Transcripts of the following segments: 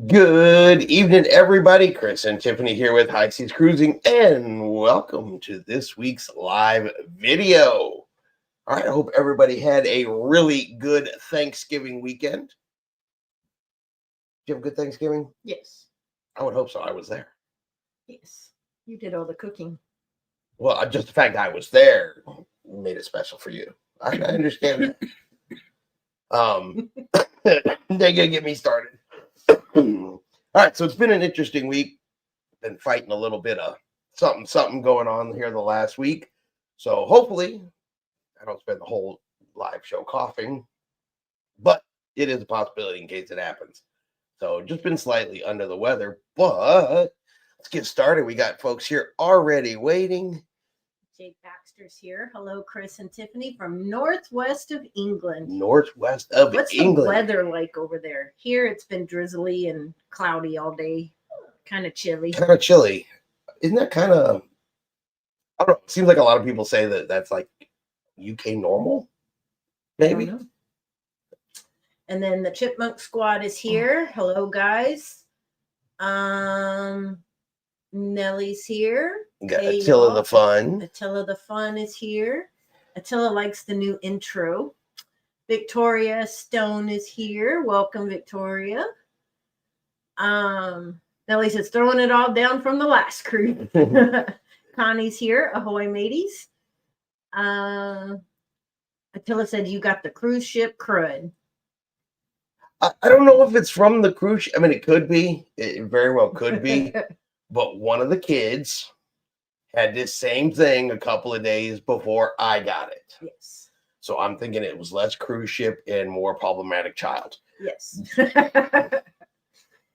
Good evening, everybody. Chris and Tiffany here with High Seas Cruising, and welcome to this week's live video. All right, I hope everybody had a really good Thanksgiving weekend. Did you have a good Thanksgiving? Yes. I would hope so. I was there. Yes. You did all the cooking. Well, just the fact I was there made it special for you. I understand that. They're gonna get me started. All right, so it's been an interesting week. Been fighting a little bit of something going on here the last week. So hopefully I don't spend the whole live show coughing, but it is a possibility in case it happens. So just been slightly under the weather, but let's get started. We got folks here already waiting. Jake Baxter's here. Hello, Chris and Tiffany from northwest of England. Northwest of What's England. the weather like over there? Here it's been drizzly and cloudy all day. Kind of chilly. Kind of chilly. Isn't that kind of, I don't know. It seems like a lot of people say that that's like UK normal, maybe. And then the Chipmunk Squad is here. Hello, guys. Nellie's here. We got Hey, Attila y'all. the Fun. Attila the Fun is here. Attila likes the new intro. Victoria Stone is here. Welcome, Victoria. Nellie says, throwing it all down from the last cruise. Connie's here. Ahoy, mateys. Attila said, you got the cruise ship crud. I don't know if it's from the cruise ship. I mean, it could be. It very well could be. But one of the kids had this same thing a couple of days before I got it. Yes. So I'm thinking it was less cruise ship and more problematic child. Yes.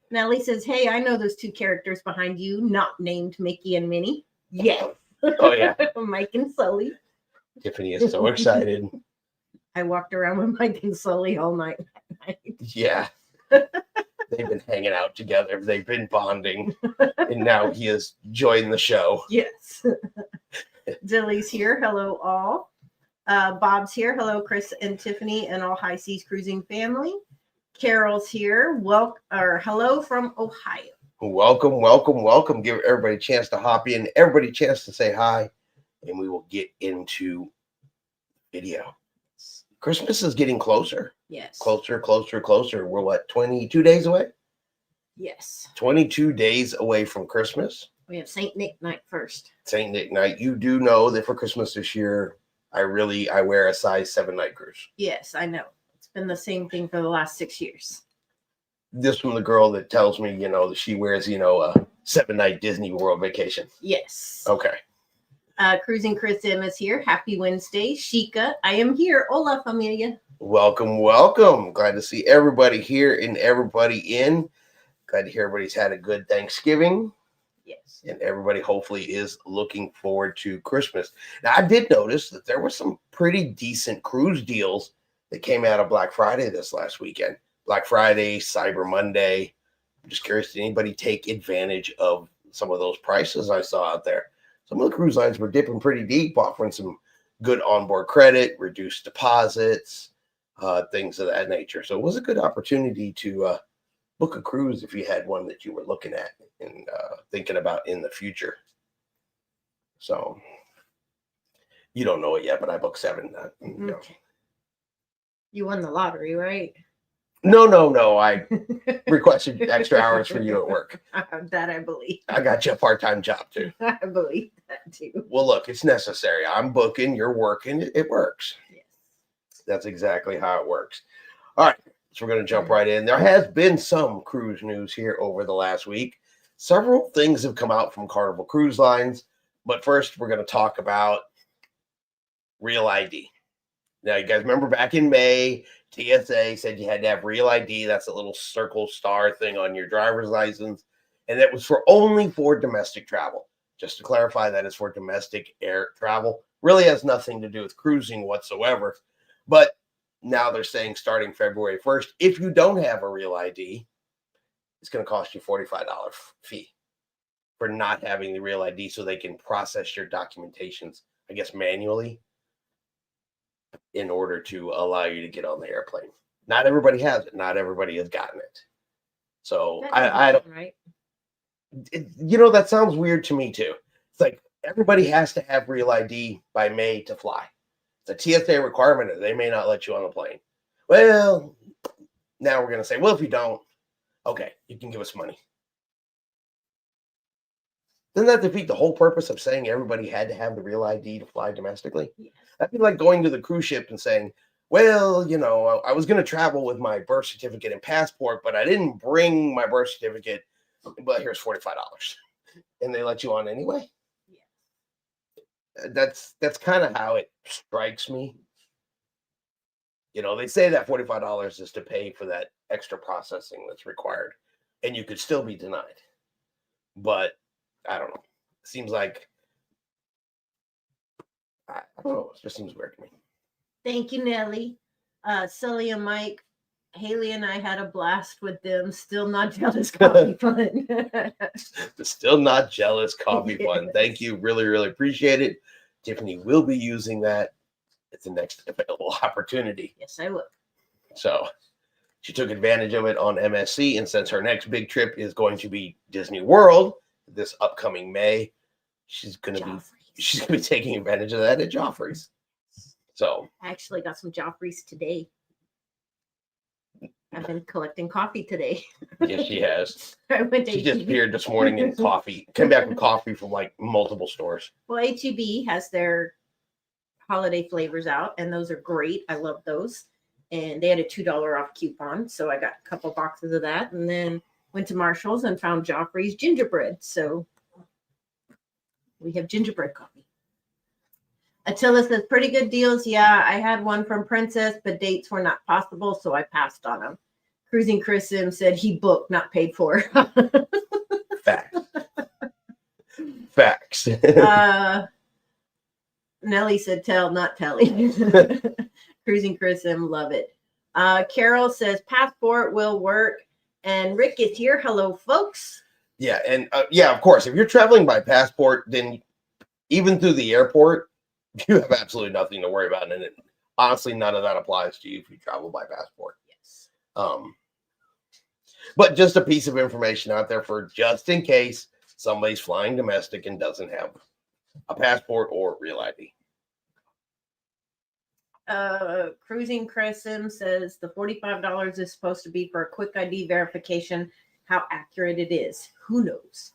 Nellie says, hey, I know those two characters behind you, not named Mickey and Minnie. Yeah. Oh, yeah. Mike and Sully. Tiffany is so excited. I walked around with Mike and Sully all night. Yeah. They've been hanging out together. They've been bonding. And now he has joined the show. Yes. Dilly's here. Hello, all. Bob's here. Hello, Chris and Tiffany and all High Seas Cruising family. Carol's here. Hello from Ohio. Welcome, welcome, welcome. Give everybody a chance to hop in. Everybody a chance to say hi. And we will get into video. Christmas is getting closer. Yes. Closer. We're what, 22 days away? Yes. 22 days away from Christmas. We have St. Nick night first. St. Nick night. You do know that for Christmas this year, I wear a size 7 night cruise. Yes, I know. It's been the same thing for the last 6 years. This from the girl that tells me, that she wears, a 7 night Disney World vacation. Yes. Okay. Cruising Chris M is here. Happy Wednesday. Shika, I am here. Hola, familia. Welcome, welcome. Glad to see everybody here and everybody in. Glad to hear everybody's had a good Thanksgiving. Yes. And everybody hopefully is looking forward to Christmas. Now, I did notice that there were some pretty decent cruise deals that came out of Black Friday this last weekend. Black Friday, Cyber Monday. I'm just curious, did anybody take advantage of some of those prices I saw out there? Some of the cruise lines were dipping pretty deep, offering some good onboard credit, reduced deposits, things of that nature. So it was a good opportunity to book a cruise if you had one that you were looking at and thinking about in the future. So you don't know it yet, but I booked 7. Okay. You won the lottery, right? No. I requested extra hours for you at work. That I believe. I got you a part-time job too. I believe that too. Well, look, it's necessary. I'm booking, you're working. It works. Yes. That's exactly how it works. All right. So we're going to jump right in. There has been some cruise news here over the last week. Several things have come out from Carnival Cruise Lines. But first, we're going to talk about Real ID. Now, you guys remember back in May, TSA said you had to have Real ID. That's a little circle star thing on your driver's license. And that was only for domestic travel. Just to clarify, that is for domestic air travel. Really has nothing to do with cruising whatsoever. But now they're saying starting February 1st, if you don't have a Real ID, it's going to cost you a $45 fee for not having the Real ID so they can process your documentations, I guess, manually in order to allow you to get on the airplane. Not everybody has it. Not everybody has gotten it. So That I doesn't don't, sound right. that sounds weird to me too. It's like everybody has to have real ID by May to fly. It's a TSA requirement, and they may not let you on the plane. Well, now we're going to say, well, if you don't, okay, you can give us money. Doesn't that defeat the whole purpose of saying everybody had to have the real ID to fly domestically? Yes. That'd be like going to the cruise ship and saying, well, I was going to travel with my birth certificate and passport, but I didn't bring my birth certificate. But here's $45. And they let you on anyway? Yeah. That's kind of how it strikes me. They say that $45 is to pay for that extra processing that's required, and you could still be denied. But I don't know. It seems like I don't know. It just seems weird to me. Thank you, Nelly. Sully and Mike, Haley and I had a blast with them. Still not jealous. Coffee fun. The Still Not Jealous coffee fun. Yes. Thank you. Really, really appreciate it. Tiffany will be using that at the next available opportunity. Yes, I will. So she took advantage of it on MSC, and since her next big trip is going to be Disney World this upcoming May, she's gonna be taking advantage of that at Joffrey's. So I actually got some Joffrey's today. I've been collecting coffee today. yes, she has. I went to She just H-E-B. appeared this morning in coffee. Came back with coffee from like multiple stores. Well, H-E-B has their holiday flavors out, and those are great. I love those. And they had a $2 off coupon, so I got a couple boxes of that, and then went to Marshall's and found Joffrey's gingerbread. So we have gingerbread coffee. Attila says, pretty good deals. Yeah, I had one from Princess, but dates were not possible, so I passed on them. Cruising Chris Sim said he booked, not paid for. Facts. Facts. Nelly said, tell, not telly. Cruising Chris Sim, love it. Carol says, passport will work. And Rick is here. Hello, folks. Yeah, and of course, if you're traveling by passport, then even through the airport, you have absolutely nothing to worry about. And honestly, none of that applies to you if you travel by passport. Yes. But just a piece of information out there for just in case somebody's flying domestic and doesn't have a passport or real ID. Cruising Crescent says the $45 is supposed to be for a quick ID verification. How accurate it is, who knows?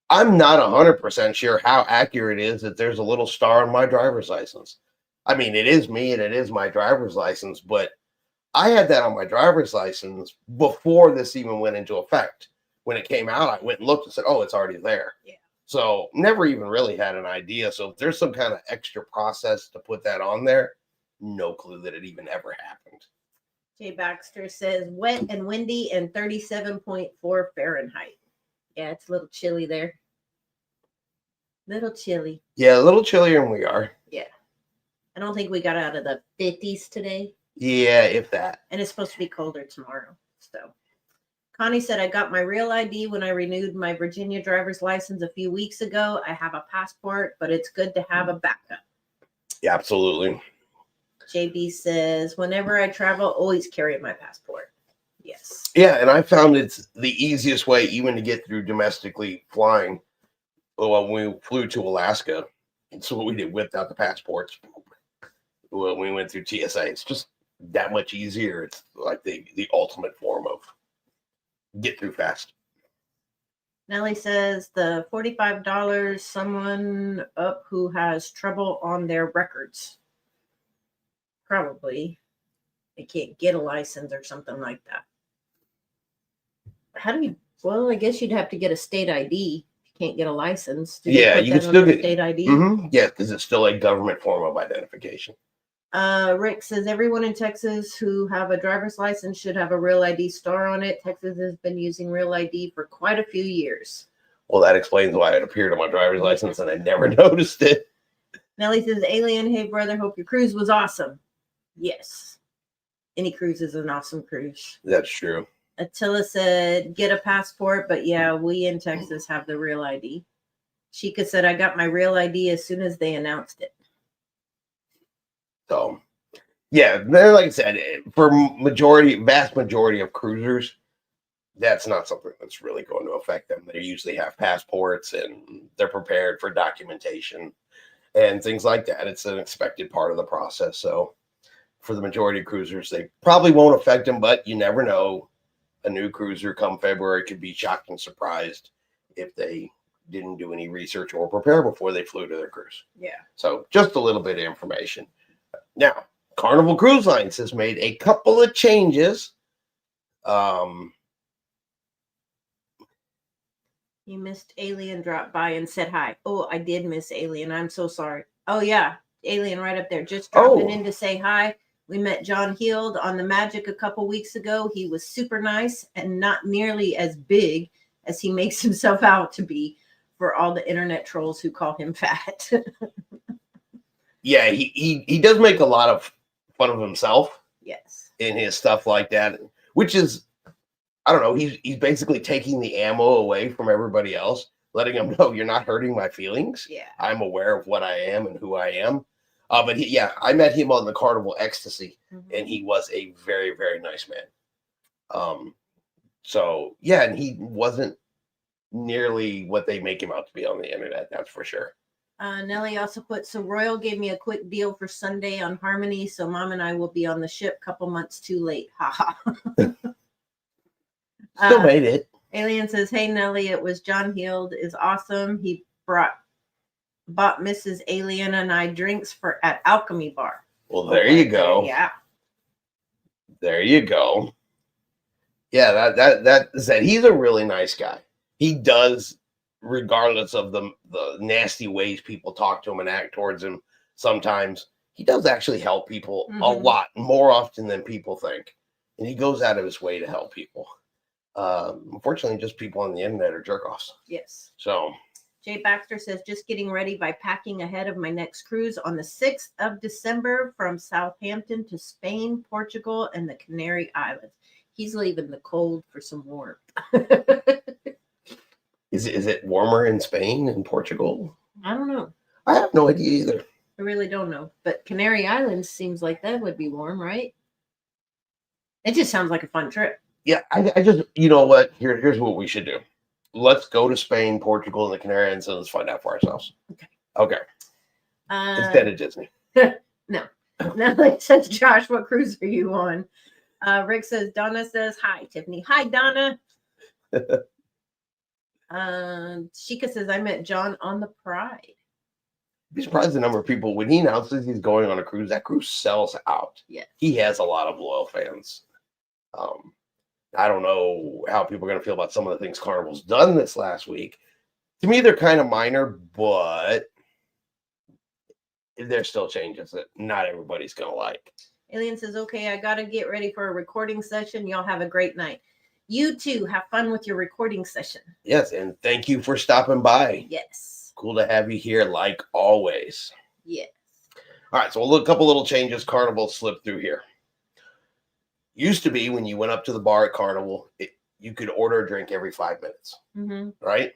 I'm not 100% sure how accurate it is that there's a little star on my driver's license. I mean, it is me and it is my driver's license, but I had that on my driver's license before this even went into effect. When it came out, I went and looked and said, oh, it's already there. Yeah. So never even really had an idea. So if there's some kind of extra process to put that on there, no clue that it even ever happened. Jay Baxter says wet and windy and 37.4 Fahrenheit. Yeah, it's a little chilly there. Little chilly. Yeah, a little chillier than we are. Yeah. I don't think we got out of the 50s today. Yeah, if that. And it's supposed to be colder tomorrow. So Connie said, I got my real ID when I renewed my Virginia driver's license a few weeks ago. I have a passport, but it's good to have a backup. Yeah, absolutely. JB says, whenever I travel, always carry my passport. Yes. Yeah, and I found it's the easiest way even to get through domestically flying. Well, when we flew to Alaska, that's what we did without the passports. When we went through TSA, it's just that much easier. It's like the ultimate form of get through fast. Nellie says the $45, someone up who has trouble on their records. Probably. They can't get a license or something like that. How do you, well, I guess you'd have to get a state ID. If you can't get a license. Do Yeah, you can still get state ID. Mm-hmm. Yeah, because it's still a government form of identification. Rick says everyone in Texas who have a driver's license should have a real ID star on it. Texas has been using real ID for quite a few years. Well, that explains why it appeared on my driver's license and I never noticed it. Nellie says, Alien, hey brother, hope your cruise was awesome. Yes. Any cruise is an awesome cruise. That's true. Attila said, get a passport, but yeah, we in Texas have the real ID. Sheikah said, I got my real ID as soon as they announced it. So, yeah, like I said, for vast majority of cruisers, that's not something that's really going to affect them. They usually have passports and they're prepared for documentation and things like that. It's an expected part of the process. So for the majority of cruisers, they probably won't affect them, but you never know. A new cruiser come February could be shocked and surprised if they didn't do any research or prepare before they flew to their cruise. Yeah. So just a little bit of information. Now, Carnival Cruise Lines has made a couple of changes. You missed Alien dropped by and said hi. Oh, I did miss Alien. I'm so sorry. Oh yeah, Alien right up there. Just dropping in to say hi. We met John Heald on the Magic a couple weeks ago. He was super nice and not nearly as big as he makes himself out to be for all the internet trolls who call him fat. Yeah, he does make a lot of fun of himself. Yes. In his stuff like that, which is, I don't know, he's basically taking the ammo away from everybody else, letting them know you're not hurting my feelings. Yeah. I'm aware of what I am and who I am. But I met him on the Carnival Ecstasy, and he was a very, very nice man. So yeah, and he wasn't nearly what they make him out to be on the internet. That's for sure. Nellie also put, so Royal gave me a quick deal for Sunday on Harmony, so Mom and I will be on the ship a couple months too late. Haha. Still made it. Alien says, hey, Nellie, it was John Heald. Is awesome. He bought Mrs. Alien and I drinks at Alchemy Bar. Well, there you go. Yeah. There you go. Yeah, that is that. He's a really nice guy. He does, regardless of the nasty ways people talk to him and act towards him, sometimes he does actually help people a lot, more often than people think. And he goes out of his way to help people. Unfortunately, just people on the internet are jerk-offs. Yes. So Jay Baxter says, just getting ready by packing ahead of my next cruise on the 6th of December from Southampton to Spain, Portugal, and the Canary Islands. He's leaving the cold for some warmth. Is it warmer in Spain and Portugal? I don't know. I have no idea either. I really don't know. But Canary Islands seems like that would be warm, right? It just sounds like a fun trip. Yeah, I just, you know what? Here's what we should do. Let's go to Spain, Portugal, and the Canary Islands, and let's find out for ourselves. Okay. Instead of Disney. No. Natalie says, Josh, what cruise are you on? Rick says, Donna says, hi, Tiffany. Hi, Donna. Sheikah says, I met John on the Pride. Be surprised the number of people, when he announces he's going on a cruise, that cruise sells out. Yeah. He has a lot of loyal fans. I don't know how people are going to feel about some of the things Carnival's done this last week. To me, they're kind of minor, but there's still changes that not everybody's going to like. Alien says, okay, I got to get ready for a recording session. Y'all have a great night. You too, have fun with your recording session. Yes, and thank you for stopping by. Yes. Cool to have you here, like always. Yes. All right, so we'll look a couple little changes Carnival slipped through here. Used to be when you went up to the bar at Carnival, you could order a drink every 5 minutes, right?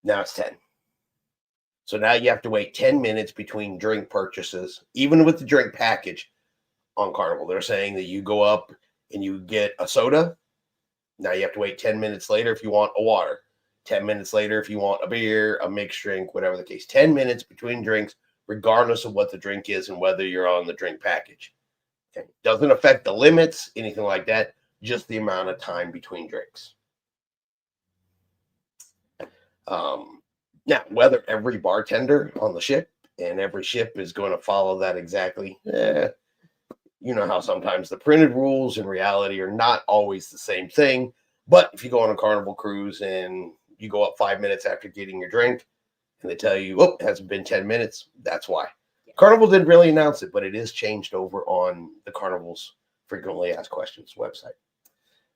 Now it's 10. So now you have to wait 10 minutes between drink purchases, even with the drink package on Carnival. They're saying that you go up and you get a soda. Now you have to wait 10 minutes later if you want a water. 10 minutes later if you want a beer, a mixed drink, whatever the case. 10 minutes between drinks, regardless of what the drink is and whether you're on the drink package. Okay. Doesn't affect the limits, anything like that, just the amount of time between drinks. Now, whether every bartender on the ship and every ship is going to follow that exactly, you know how sometimes the printed rules in reality are not always the same thing. But if you go on a Carnival cruise and you go up 5 minutes after getting your drink and they tell you, oh, it hasn't been 10 minutes, that's why. Carnival didn't really announce it, but it is changed over on the Carnival's Frequently Asked Questions website.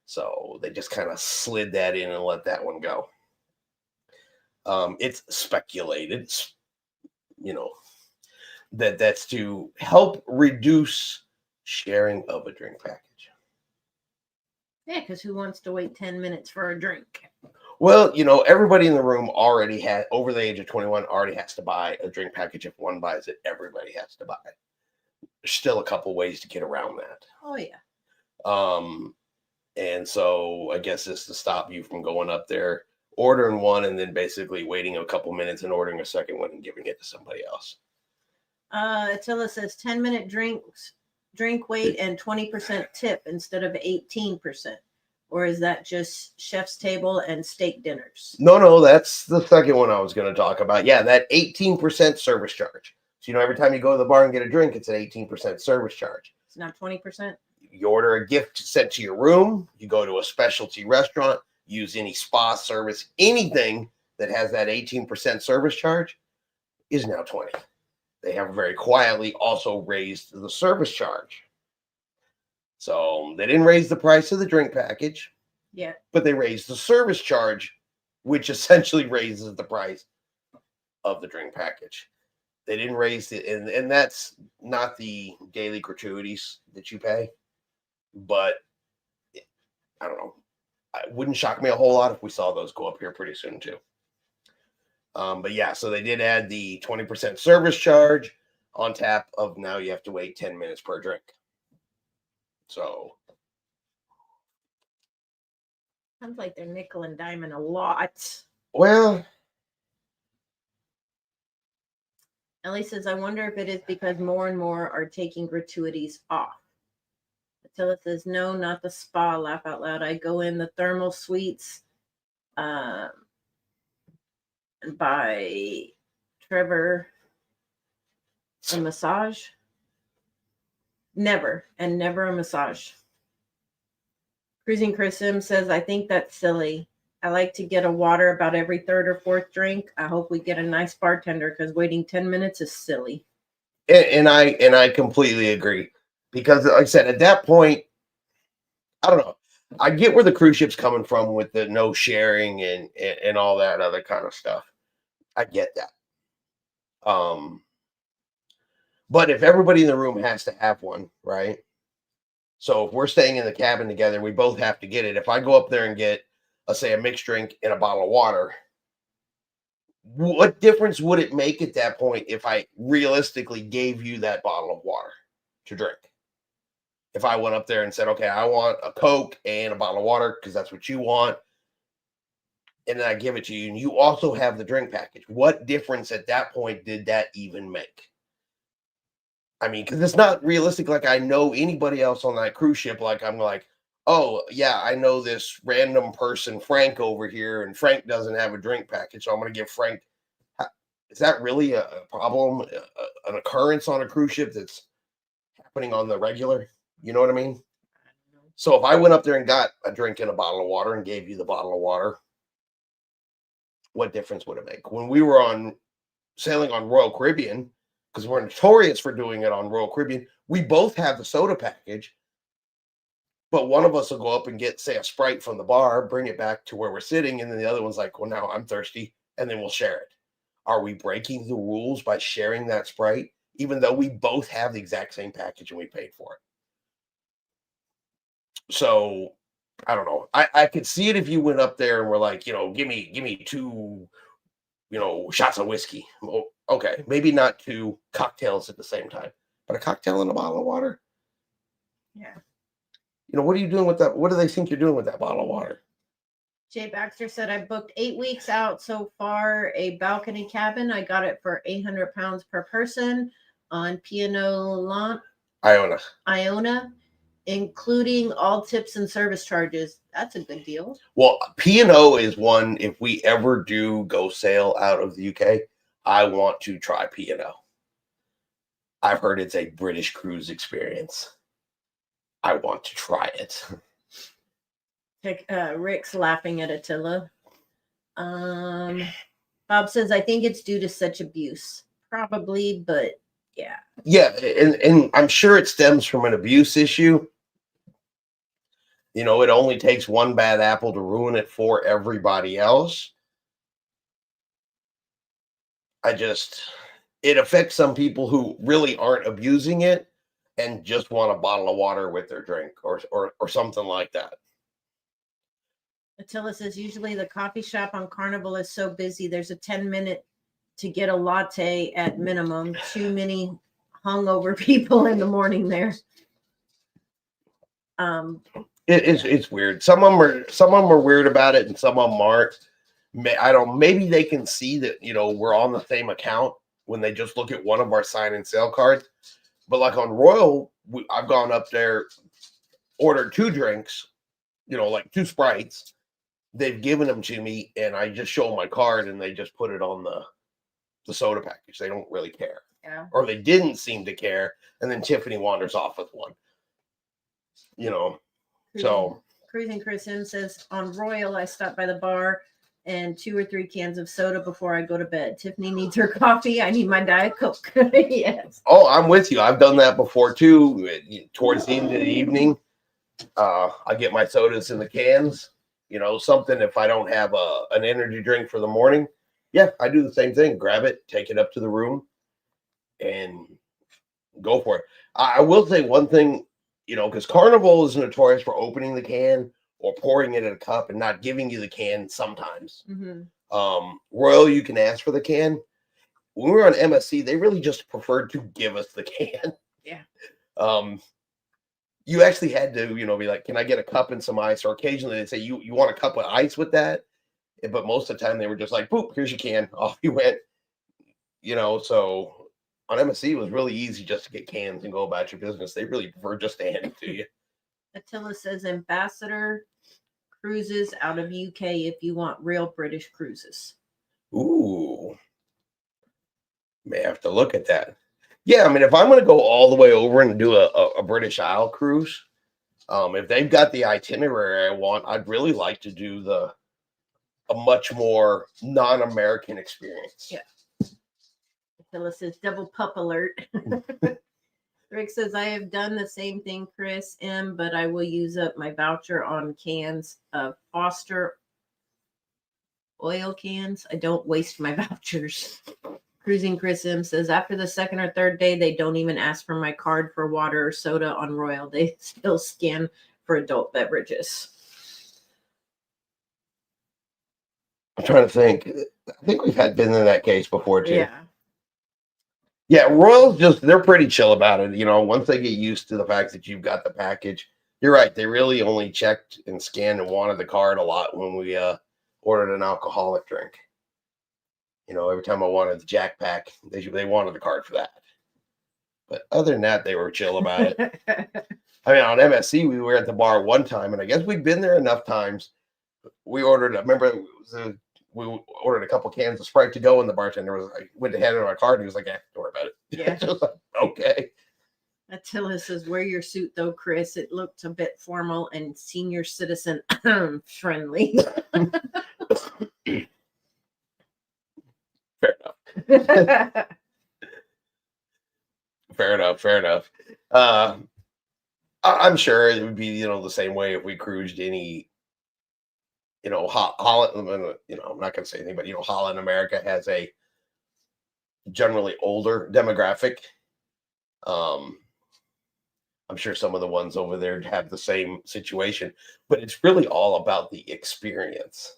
So they just kind of slid that in and let that one go. It's speculated, you know, that's to help reduce sharing of a drink package. Yeah, because who wants to wait 10 minutes for a drink? Well, you know, everybody in the room already had, over the age of 21, already has to buy a drink package. If one buys it, everybody has to buy it. There's still a couple ways to get around that. Oh, yeah. And so I guess it's to stop you from going up there, ordering one, and then basically waiting a couple minutes and ordering a second one and giving it to somebody else. Attila says 10-minute drink wait and 20% tip instead of 18%. Or is that just chef's table and steak dinners? No, that's the second one I was going to talk about. Yeah, that 18% service charge. So, every time you go to the bar and get a drink, it's an 18% service charge. It's not 20%? You order a gift sent to your room, you go to a specialty restaurant, use any spa service, anything that has that 18% service charge is now 20. They have very quietly also raised the service charge. So they didn't raise the price of the drink package. Yeah. But they raised the service charge, which essentially raises the price of the drink package. They didn't raise it, and that's not the daily gratuities that you pay. But I don't know. It wouldn't shock me a whole lot if we saw those go up here pretty soon too. But yeah, so they did add the 20% service charge on tap of now you have to wait 10 minutes per drink. So sounds like they're nickel and diming a lot. Well, Ellie says, I wonder if it is because more and more are taking gratuities off. Attila says, no, not the spa. Laugh out loud. I go in the thermal suites by Trevor a massage. Never a massage. Cruising Chris Sim says, I think that's silly. I like to get a water about every third or fourth drink. I hope we get a nice bartender because waiting 10 minutes is silly. And I completely agree. Because like I said, at that point, I don't know. I get where the cruise ship's coming from with the no sharing and all that other kind of stuff. I get that. But if everybody in the room has to have one, right? So if we're staying in the cabin together, we both have to get it. If I go up there and get, let's say, a mixed drink and a bottle of water, what difference would it make at that point if I realistically gave you that bottle of water to drink? If I went up there and said, okay, I want a Coke and a bottle of water because that's what you want, and then I give it to you, and you also have the drink package, what difference at that point did that even make? I mean, because it's not realistic. Like, I know anybody else on that cruise ship. Like, I'm like, oh, yeah, I know this random person, Frank, over here, and Frank doesn't have a drink package. So I'm going to give Frank. Is that really a problem, an occurrence on a cruise ship that's happening on the regular? You know what I mean? So if I went up there and got a drink and a bottle of water and gave you the bottle of water, what difference would it make? When we were sailing on Royal Caribbean, because we're notorious for doing it on Royal Caribbean, we both have the soda package, but one of us will go up and get, say, a Sprite from the bar, bring it back to where we're sitting, and then the other one's like, well, now I'm thirsty, and then we'll share it. Are we breaking the rules by sharing that Sprite, even though we both have the exact same package and we paid for it? So I don't know. I could see it if you went up there and were like, give me 2, shots of whiskey. Well, okay, maybe not 2 cocktails at the same time, but a cocktail and a bottle of water. Yeah. What are you doing with that? What do they think you're doing with that bottle of water? Jay Baxter said, I booked 8 weeks out so far, a balcony cabin. I got it for £800 per person on Piano Iona, including all tips and service charges. That's a good deal. Well, P&O is one, if we ever do go sail out of the UK, I want to try P&O. I've heard it's a British cruise experience. I want to try it. Rick's laughing at Attila. Bob says, I think it's due to such abuse. Probably, but yeah. Yeah, and I'm sure it stems from an abuse issue. It only takes one bad apple to ruin it for everybody else. It affects some people who really aren't abusing it and just want a bottle of water with their drink or something like that. Attila says, usually the coffee shop on Carnival is so busy, there's a 10-minute to get a latte at minimum. Too many hungover people in the morning there. It's weird. Some of them are weird about it, and some of them aren't. I don't. Maybe they can see that we're on the same account when they just look at one of our sign and sale cards. But like on Royal, I've gone up there, ordered 2 drinks, like 2 Sprites. They've given them to me, and I just show them my card, and they just put it on the soda package. They don't really care, Yeah. or they didn't seem to care. And then Tiffany wanders off with one. So Cruising Chris M says on Royal, I stopped by the bar and 2 or 3 cans of soda before I go to bed. Tiffany needs her coffee. I need my Diet Coke. Yes. Oh, I'm with you. I've done that before too. Towards the end of the evening, I get my sodas in the cans. Something if I don't have an energy drink for the morning. Yeah, I do the same thing. Grab it, take it up to the room, and go for it. I will say one thing, because Carnival is notorious for opening the can or pouring it in a cup and not giving you the can sometimes. Mm-hmm. Royal, you can ask for the can. When we were on MSC, they really just preferred to give us the can. Yeah. You actually had to, be like, can I get a cup and some ice? Or occasionally they'd say, you want a cup with ice with that? But most of the time they were just like, boop, here's your can. Off you went. So on MSC, it was really easy just to get cans and go about your business. They really prefer just to hand it to you. Attila says Ambassador Cruises out of UK if you want real British cruises. Ooh. May have to look at that. Yeah, I mean, if I'm going to go all the way over and do a British Isle cruise, if they've got the itinerary I want, I'd really like to do a much more non-American experience. Yeah. Attila says double pup alert. Rick says, I have done the same thing, Chris M, but I will use up my voucher on cans of Foster oil cans. I don't waste my vouchers. Cruising Chris M says, after the 2nd or 3rd day, they don't even ask for my card for water or soda on Royal. They still scan for adult beverages. I'm trying to think. I think we've been in that case before too. Yeah. Yeah, Royals they're pretty chill about it. Once they get used to the fact that you've got the package, you're right. They really only checked and scanned and wanted the card a lot when we ordered an alcoholic drink. Every time I wanted the Jack Pack, they wanted the card for that. But other than that, they were chill about it. I mean, on MSC, we were at the bar one time, and I guess we'd been there enough times. We ordered, I remember we ordered a couple cans of Sprite to go, and the bartender went to hand in my card, and he was like, don't worry about it. Yeah. Just like, okay. Attila says, wear your suit though, Chris. It looked a bit formal and senior citizen friendly. Fair enough. Fair enough. I'm sure it would be, the same way if we cruised any, Holland, I'm not going to say anything, but, Holland, America has a generally older demographic. I'm sure some of the ones over there have the same situation, but it's really all about the experience.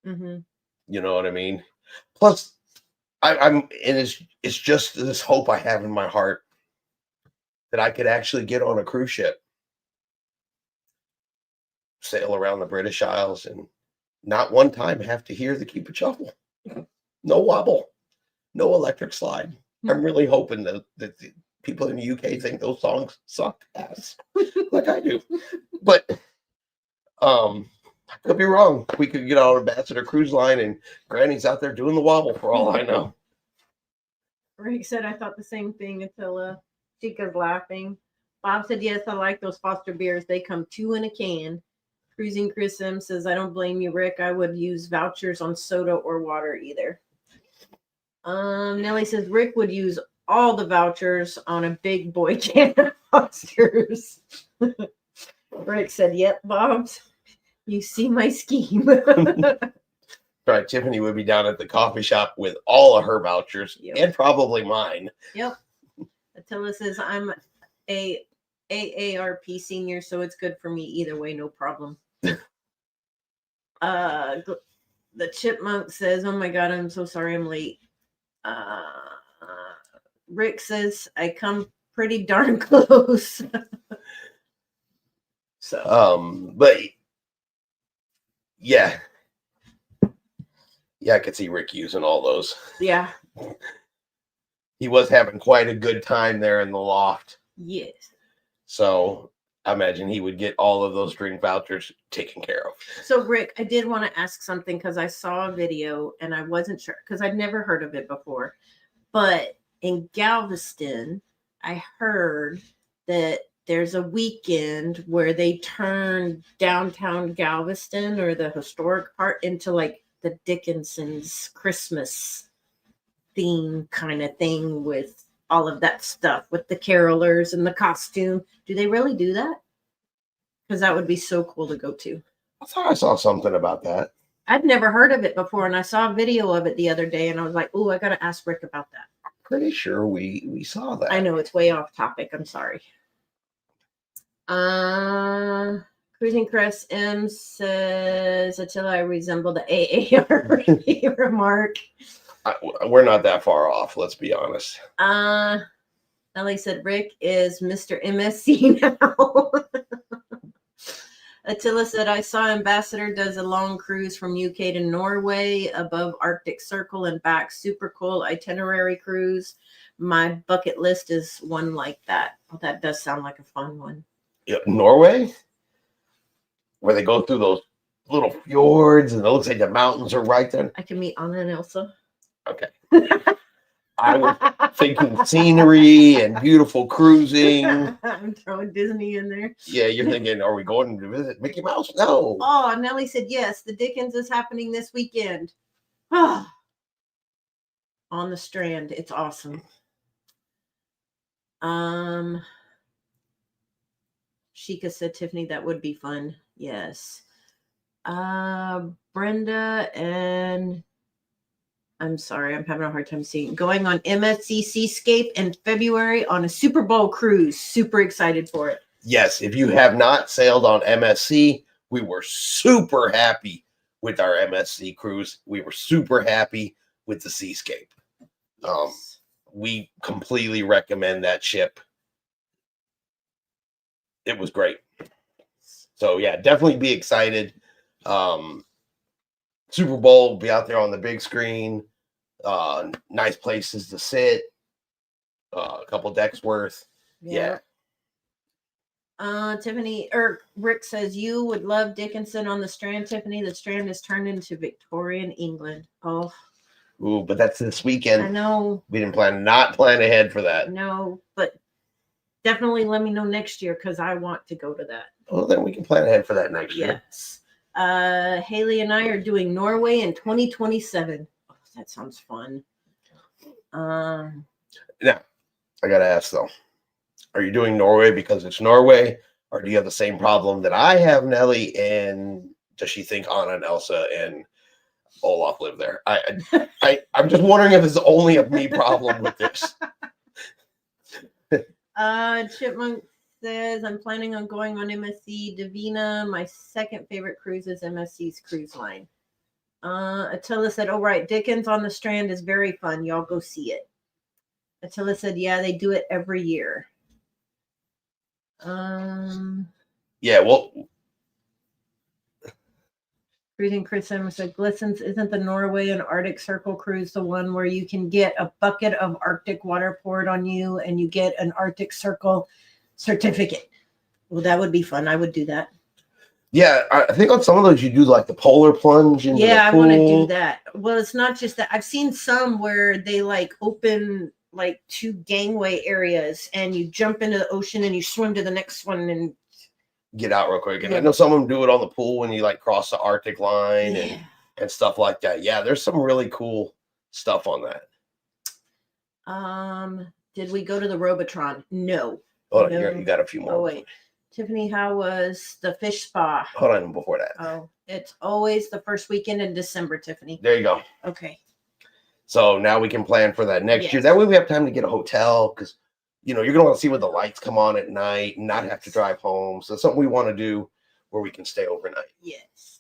Mm-hmm. You know what I mean? Plus, and it's just this hope I have in my heart that I could actually get on a cruise ship, sail around the British Isles, and not one time have to hear the Cupid Shuffle. No wobble, no electric slide. I'm really hoping that the people in the UK think those songs suck ass, like I do. But I could be wrong. We could get on Ambassador Cruise Line and Granny's out there doing the wobble for all I know. Rick said, I thought the same thing until Chica's laughing. Bob said, yes, I like those Foster beers. They come 2 in a can. Cruising Chris M says, I don't blame you, Rick. I would use vouchers on soda or water either. Nellie says, Rick would use all the vouchers on a big boy can of Fosters. Rick said, yep, Bob. You see my scheme. Right, Tiffany would be down at the coffee shop with all of her vouchers and probably mine. Yep. Attila says, I'm a AARP senior, so it's good for me either way, no problem. The Chipmunk says, oh my God, I'm so sorry I'm late. Rick says, I come pretty darn close. So But yeah, I could see Rick using all those. yeah, He was having quite a good time there in the loft. yes. So I imagine he would get all of those drink vouchers taken care of. So Rick, I did want to ask something because I saw a video and I wasn't sure because I'd never heard of it before. But in Galveston, I heard that there's a weekend where they turn downtown Galveston or the historic part into like the Dickinson's Christmas theme kind of thing with all of that stuff with the carolers and the costume. Do they really do that? Because that would be so cool to go to. I thought I saw something about that. I'd never heard of it before, and I saw a video of it the other day, and I was like, "Oh, I got to ask Rick about that." Pretty sure we saw that. I know it's way off topic. I'm sorry. Cruising Chris M says, "Until I resemble the AARP remark." We're not that far off. Let's be honest. Ellie said, "Rick is Mr. MSC now." Attila said, "I saw Ambassador does a long cruise from UK to Norway above Arctic Circle and back. Super cool itinerary cruise. My bucket list is one like that." Oh, that does sound like a fun one. Yep, Norway, where they go through those little fjords and it looks like the mountains are right there. I can meet Anna and Elsa. Okay. I was thinking scenery and beautiful cruising. I'm throwing Disney in there. Yeah, you're thinking, are we going to visit Mickey Mouse? No. Oh, Nellie said, yes, the Dickens is happening this weekend. On the Strand. It's awesome. Sheikah said, Tiffany, that would be fun. Yes. Brenda and I'm sorry, I'm having a hard time seeing. Going on MSC Seascape in February on a Super Bowl cruise. Super excited for it. Yes, if you have not sailed on MSC, we were super happy with our MSC cruise. We were super happy with the Seascape. Yes. We completely recommend that ship. It was great. So yeah, definitely be excited. Super Bowl, be out there on the big screen. Nice places to sit. A couple decks worth. Yeah. Tiffany or Rick says you would love Dickinson on the Strand. Tiffany, the Strand is turned into Victorian England. Oh, ooh, but that's this weekend. I know. We didn't not plan ahead for that. No, but definitely let me know next year because I want to go to that. Well, then we can plan ahead for that next year. Yes. Haley and I are doing Norway in 2027. Oh, that sounds fun. Now, I gotta ask though, are you doing Norway because it's Norway, or do you have the same problem that I have, Nelly? And does she think Anna and Elsa and Olaf live there? I'm just wondering if it's only a me problem with this. Chipmunk says, I'm planning on going on MSC Divina. My second favorite cruise is MSC's cruise line. Attila said, oh, right. Dickens on the Strand is very fun. Y'all go see it. Attila said, yeah, they do it every year. Yeah, well, Cruising Chris Emma said, Glistens, isn't the Norway and Arctic Circle cruise the one where you can get a bucket of Arctic water poured on you and you get an Arctic Circle certificate? Well, that would be fun. I would do that. Yeah, I think on some of those you do like the polar plunge. Into yeah, the pool. I want to do that. Well, it's not just that. I've seen some where they like open like 2 gangway areas and you jump into the ocean and you swim to the next one and get out real quick. And I know some of them do it on the pool when you like cross the Arctic line and stuff like that. Yeah, there's some really cool stuff on that. Did we go to the Robotron? No. Hold on, you got a few more. Oh, wait. Tiffany, how was the fish spa? Hold on, before that. Oh, it's always the first weekend in December, Tiffany. There you go. Okay. So now we can plan for that next year. That way we have time to get a hotel because, you know, you're going to want to see where the lights come on at night and not have to drive home. So it's something we want to do where we can stay overnight. Yes.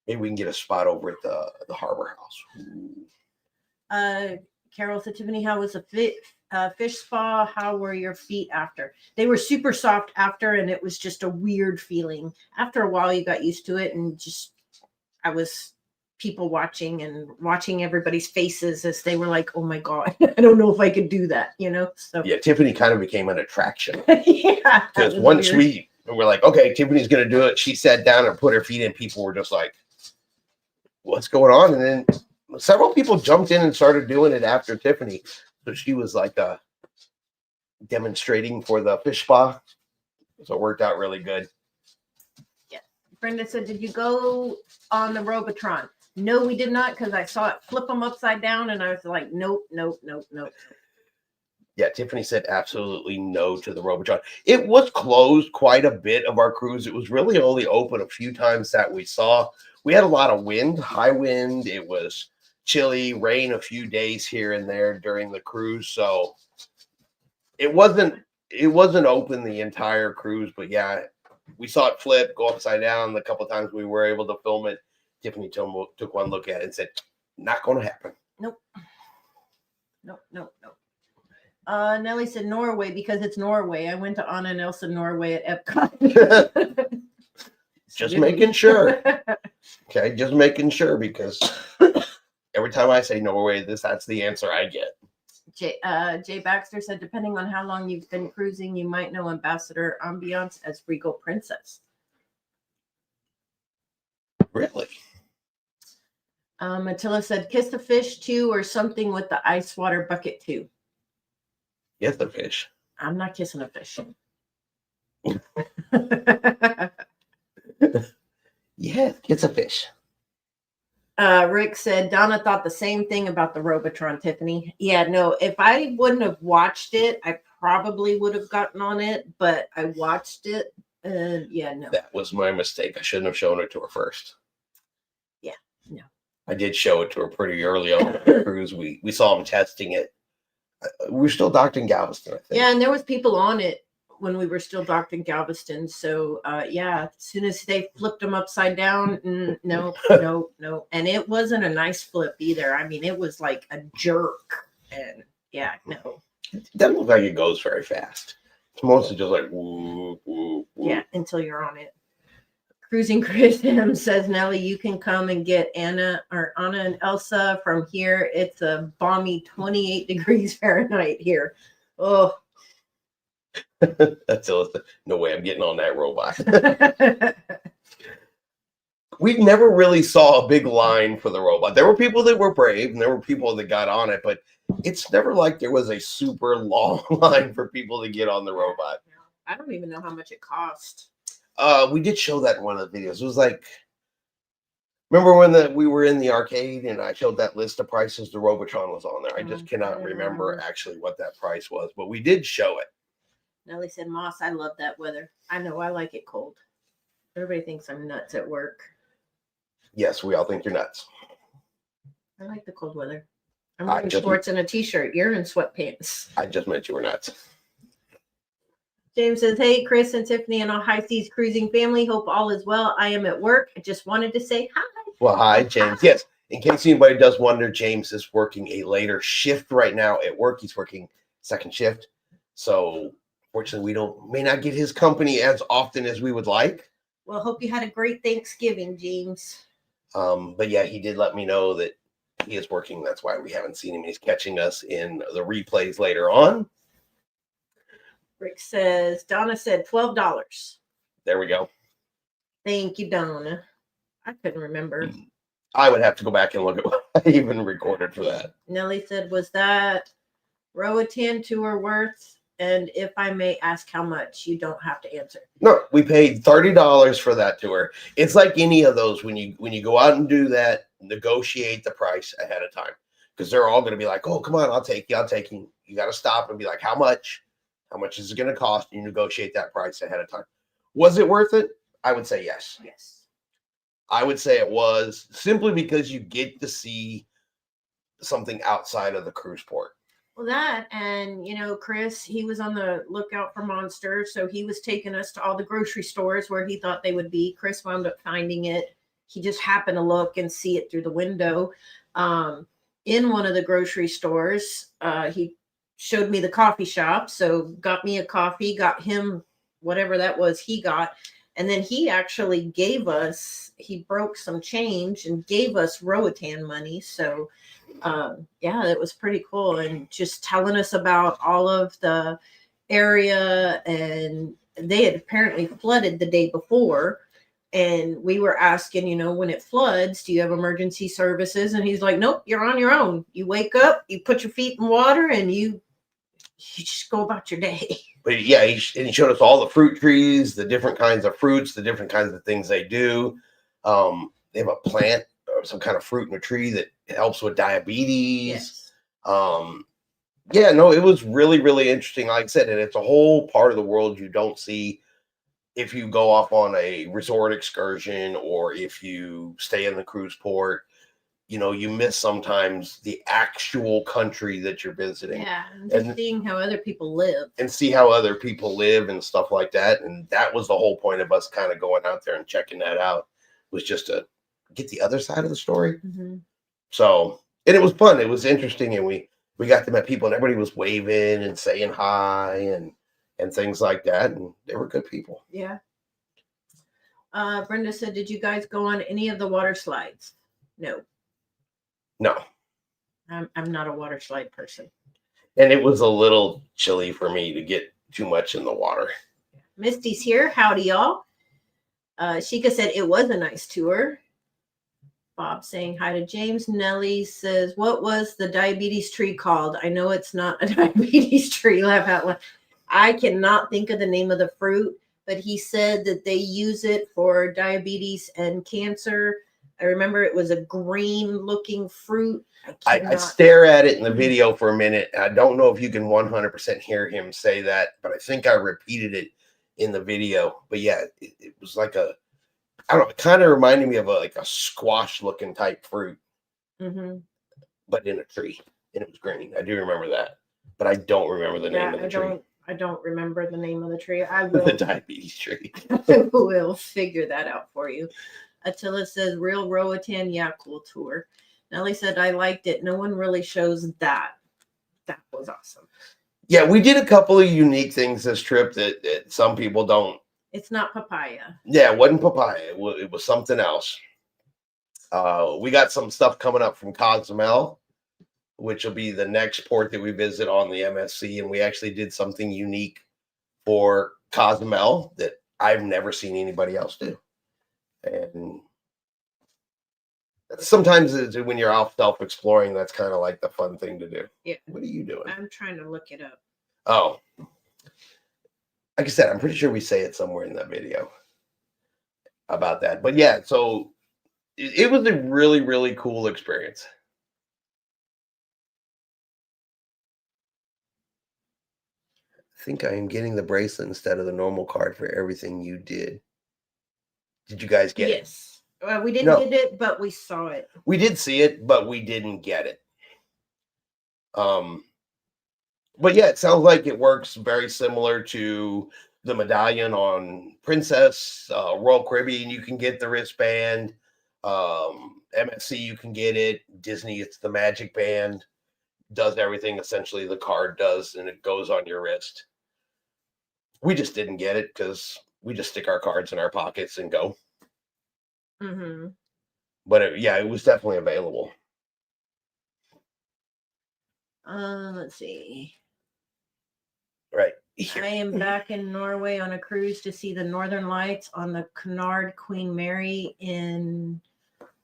Maybe we can get a spot over at the Harbor House. Carol said, Tiffany, how was the fish spa? How were your feet after? They were super soft after, and it was just a weird feeling. After a while, you got used to it, and just I was people watching and watching everybody's faces as they were like, oh my God, I don't know if I could do that, So Yeah, Tiffany kind of became an attraction. Yeah. Because once we were like, okay, Tiffany's going to do it, she sat down and put her feet in. People were just like, what's going on? And then several people jumped in and started doing it after Tiffany. So she was like demonstrating for the fish spa. So it worked out really good. Yeah. Brenda said, did you go on the Robotron? No, we did not, because I saw it flip them upside down, and I was like, nope. Yeah, Tiffany said absolutely no to the Robotron. It was closed quite a bit of our cruise. It was really only open a few times that we saw. We had a lot of wind, high wind. It was chilly, rain a few days here and there during the cruise. So it wasn't open the entire cruise, but yeah, we saw it flip, go upside down. The couple of times we were able to film it, Tiffany took one look at it and said, not going to happen. Nope. Nellie said Norway because it's Norway. I went to Anna and Elsa Norway at Epcot. Just making sure. Okay, just making sure, because every time I say Norway, that's the answer I get. Jay Baxter said, depending on how long you've been cruising, you might know Ambassador Ambiance as Regal Princess. Really? Attila said, kiss the fish too, or something with the ice water bucket too. Yes, the fish. I'm not kissing a fish. Yeah, it's a fish. Rick said, Donna thought the same thing about the Robotron, Tiffany. Yeah, no, if I wouldn't have watched it, I probably would have gotten on it, but I watched it. Yeah, no. That was my mistake. I shouldn't have shown it to her first. Yeah, no. I did show it to her pretty early on the cruise. We saw them testing it. We were still docked in Galveston, I think. Yeah, and there was people on it when we were still docked in Galveston. So, yeah, as soon as they flipped them upside down, no. And it wasn't a nice flip either. I mean, it was like a jerk. And, yeah, no. It doesn't look like it goes very fast. It's mostly just like, woo, woo, woo. Yeah, until you're on it. Cruising Chris M says, Nellie, you can come and get Anna and Elsa from here. It's a balmy 28 degrees Fahrenheit here. Oh. That's no way I'm getting on that robot. We never really saw a big line for the robot. There were people that were brave and there were people that got on it, but it's never like there was a super long line for people to get on the robot. I don't even know how much it cost. We did show that in one of the videos. It was like, remember when we were in the arcade and I showed that list of prices? The Robotron was on there. I just cannot remember actually what that price was, but we did show it. Nellie said, Moss, I love that weather. I know, I like it cold. Everybody thinks I'm nuts at work. Yes, we all think you're nuts. I like the cold weather. I'm wearing shorts and a t-shirt. You're in sweatpants. I just meant you were nuts. James says, hey, Chris and Tiffany and all High Seas Cruising family. Hope all is well. I am at work. I just wanted to say hi. Well, hi, James. Yes, in case anybody does wonder, James is working a later shift right now at work. He's working second shift. So, fortunately, may not get his company as often as we would like. Well, hope you had a great Thanksgiving, James. But yeah, he did let me know that he is working. That's why we haven't seen him. He's catching us in the replays later on. Rick says, Donna said $12. There we go. Thank you, Donna. I couldn't remember. I would have to go back and look at what I even recorded for that. Nellie said, was that Roatan tour worth? And if I may ask how much, you don't have to answer. No, we paid $30 for that tour. It's like any of those when you go out and do that, negotiate the price ahead of time. Because they're all going to be like, oh, come on, I'll take you. You got to stop and be like, how much? How much is it going to cost? You negotiate that price ahead of time. Was it worth it? I would say yes. Yes. I would say it was, simply because you get to see something outside of the cruise port. Well, that, and Chris, he was on the lookout for monsters, so he was taking us to all the grocery stores where he thought they would be. Chris wound up finding it. He just happened to look and see it through the window. in one of the grocery stores. He showed me the coffee shop, so got me a coffee, got him whatever that was he got, and then he actually gave us. He broke some change and gave us Roatan money. So yeah, it was pretty cool, and just telling us about all of the area, and they had apparently flooded the day before, and we were asking, when it floods, do you have emergency services? And he's like, nope, you're on your own. You wake up, you put your feet in water, and you just go about your day. But yeah, he showed us all the fruit trees, the different kinds of fruits, the different kinds of things they do. They have a plant or some kind of fruit in a tree that helps with diabetes. Yes. Yeah, no, it was really, really interesting. Like I said, and it's a whole part of the world you don't see if you go off on a resort excursion or if you stay in the cruise port. You miss sometimes the actual country that you're visiting. Yeah, and seeing how other people live. And see how other people live and stuff like that. And that was the whole point of us kind of going out there and checking that out, was just to get the other side of the story. Mm-hmm. So, and it was fun. It was interesting. And we got to meet people and everybody was waving and saying hi and things like that. And they were good people. Yeah. Brenda said, did you guys go on any of the water slides? No. I'm not a water slide person. And it was a little chilly for me to get too much in the water. Misty's here. Howdy, y'all. Sheikah said it was a nice tour. Bob saying hi to James. Nellie says, what was the diabetes tree called? I know it's not a diabetes tree. Laugh out loud. I cannot think of the name of the fruit, but he said that they use it for diabetes and cancer. I remember it was a green looking fruit. I stare at it in the video for a minute. I don't know if you can 100% hear him say that, but I think I repeated it in the video. But yeah, it was like I don't know, it kind of reminded me of a squash looking type fruit, but in a tree, and it was green. I do remember that, but I don't remember the name of the tree. I don't remember the name of the tree. I will. The diabetes tree. I will figure that out for you. Attila says, real Roatan, yeah, cool tour. Nellie said, I liked it. No one really shows that. That was awesome. Yeah, we did a couple of unique things this trip that some people don't. It's not papaya. Yeah, it wasn't papaya. It was something else. We got some stuff coming up from Cozumel, which will be the next port that we visit on the MSC. And we actually did something unique for Cozumel that I've never seen anybody else do. And sometimes when you're out self-exploring, that's kind of like the fun thing to do. Yeah. What are you doing? I'm trying to look it up. Oh, like I said, I'm pretty sure we say it somewhere in that video about that. But yeah, so it was a really, really cool experience. I think I am getting the bracelet instead of the normal card for everything you did. Did you guys get it? Yes. We didn't get it, but we saw it. We did see it, but we didn't get it. But yeah, it sounds like it works very similar to the medallion on Princess, Royal Caribbean. You can get the wristband. MSC, you can get it. Disney, it's the Magic Band. Does everything essentially the card does, and it goes on your wrist. We just didn't get it because we just stick our cards in our pockets and go. Mm-hmm. But it was definitely available. Let's see. Right. I am back in Norway on a cruise to see the Northern Lights on the Cunard Queen Mary in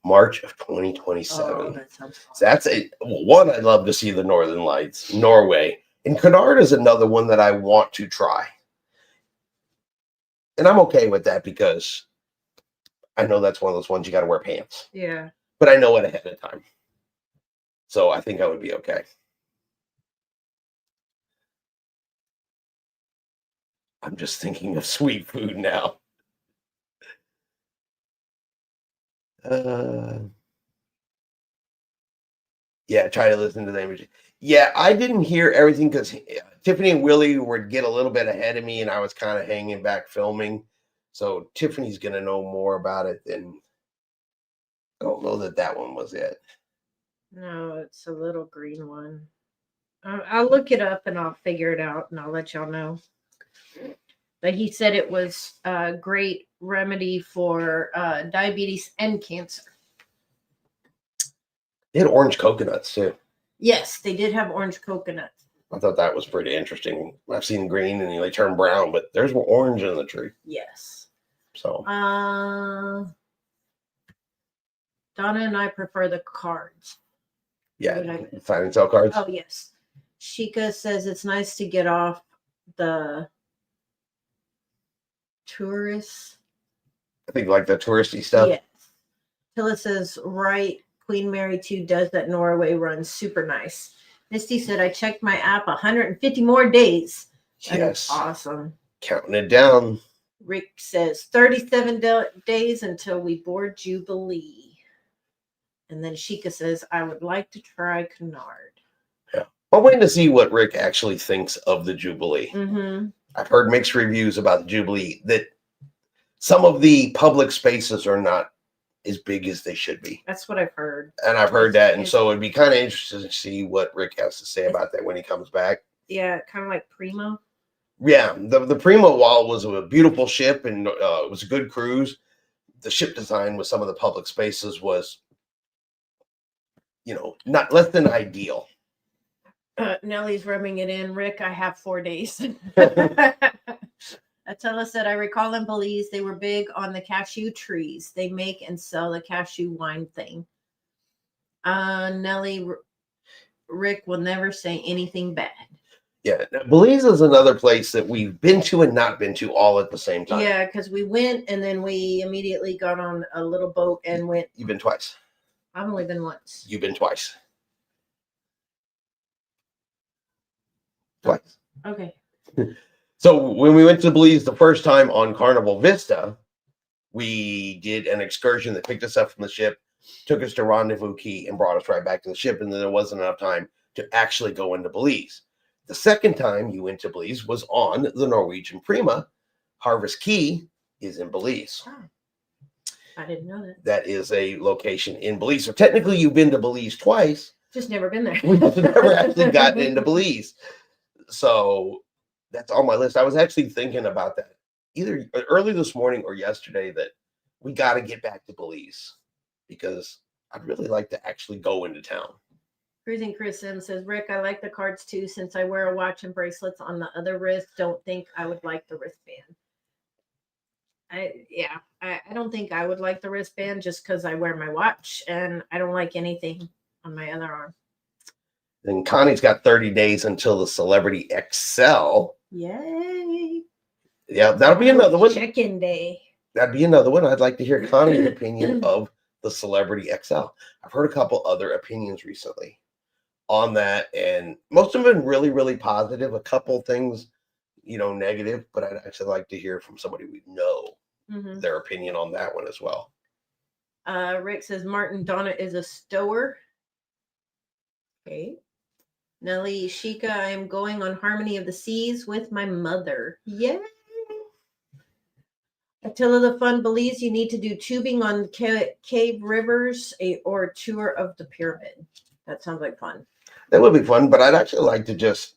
March of 2027. Oh, that sounds fun. So that's one. I'd love to see the Northern Lights, Norway. And Cunard is another one that I want to try. And I'm okay with that because I know that's one of those ones you got to wear pants. Yeah. But I know it ahead of time. So I think I would be okay. I'm just thinking of sweet food now. Yeah, try to listen to the image. Yeah, I didn't hear everything because Tiffany and Willie would get a little bit ahead of me, and I was kind of hanging back filming. So Tiffany's gonna know more about it than. I don't know that one was it. No, it's a little green one. I'll look it up and I'll figure it out and I'll let y'all know. But he said it was a great remedy for diabetes and cancer. They had orange coconuts too. Yes, they did have orange coconut. I thought that was pretty interesting. I've seen green and they turn brown, but there's orange in the tree. Yes. So Donna and I prefer the cards. yeah, sign and sell cards. Oh yes. Sheikah says it's nice to get off the tourists. I think like the touristy stuff. Yes. Tilla says, right, Queen Mary 2 does that Norway run. Super nice. Misty said, I checked my app 150 more days. That Yes. awesome. Counting it down. Rick says 37 days until we board Jubilee. And then Sheikah says, I would like to try Cunard. Yeah. I'm waiting to see what Rick actually thinks of the Jubilee. Mm-hmm. I've heard mixed reviews about the Jubilee, that some of the public spaces are not as big as they should be. That's what I've heard. And I've heard that. And so it'd be kind of interesting to see what Rick has to say about that when he comes back. Yeah, kind of like Primo. Yeah, the Primo, while it was a beautiful ship and it was a good cruise, the ship design with some of the public spaces was, not less than ideal. Nellie's rubbing it in. Rick, I have 4 days. Attila said, I recall in Belize, they were big on the cashew trees. They make and sell the cashew wine thing. Nellie, Rick will never say anything bad. Yeah, Belize is another place that we've been to and not been to all at the same time. Yeah, because we went and then we immediately got on a little boat and went. You've been twice. I've only been once. You've been twice. Twice. Okay. So when we went to Belize the first time on Carnival Vista, we did an excursion that picked us up from the ship, took us to Rendezvous Key, and brought us right back to the ship. And then there wasn't enough time to actually go into Belize. The second time you went to Belize was on the Norwegian Prima. Harvest Key is in Belize. Oh, I didn't know that. That is a location in Belize. So technically you've been to Belize twice. Just never been there. We've never actually gotten into Belize. So that's on my list. I was actually thinking about that either early this morning or yesterday, that we got to get back to Belize because I'd really like to actually go into town. Cruising Chris Sims says, Rick, I like the cards too, since I wear a watch and bracelets on the other wrist. Don't think I would like the wristband. I don't think I would like the wristband just because I wear my watch and I don't like anything on my other arm. And Connie's got 30 days until the Celebrity XL. Yay. Yeah, that'll be another one. Check-in day. That'd be another one. I'd like to hear Connie's opinion of the Celebrity XL. I've heard a couple other opinions recently on that, and most of them have been really, really positive. A couple things, negative, but I'd actually like to hear from somebody we know their opinion on that one as well. Rick says, Martin Donna is a stower. Okay. Nellie Sheikah, I am going on Harmony of the Seas with my mother. Yay! Attila the Fun Belize, you need to do tubing on cave rivers or a tour of the pyramid. That sounds like fun. That would be fun, but I'd actually like to just